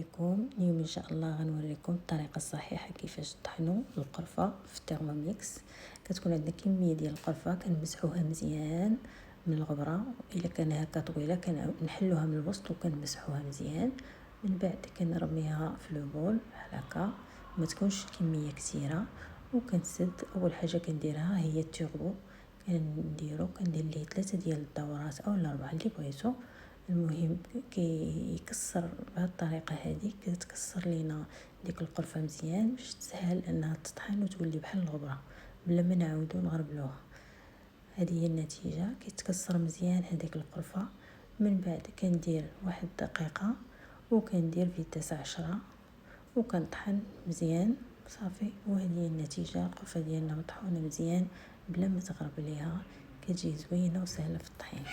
عليكم. اليوم ان شاء الله غنوريكم الطريقه الصحيحه كيفاش طحنوا القرفه في الترموميكس. كتكون عندنا كميه ديال القرفه كنمسحوها مزيان من الغبره، الا كان هكا طويله كنحلوها من الوسط وكنمسحوها مزيان. من بعد كنرميها في البول بحال هكا، ما تكونش كميه كثيره. وكنسد اول حاجه كنديرها هي التوربو، كندير ليه 3 ديال الدورات او 4 اللي بغيتو. المهم كيكسر بهذه الطريقه هذه، كتكسر لينا ديك القرفه مزيان باش تسهل انها تطحن وتولي بحال الغبره بلا ما نعاودو نغربلوها. هذه هي النتيجه، كيتكسر مزيان هذيك القرفه. من بعد كندير 1 دقيقه وكندير فيتاس 10 وكنطحن مزيان صافي. وهذه هي النتيجه، القرفه ديالنا مطحونه مزيان بلا ما تغربليها، كتجي زوينه وسهله في الطحين.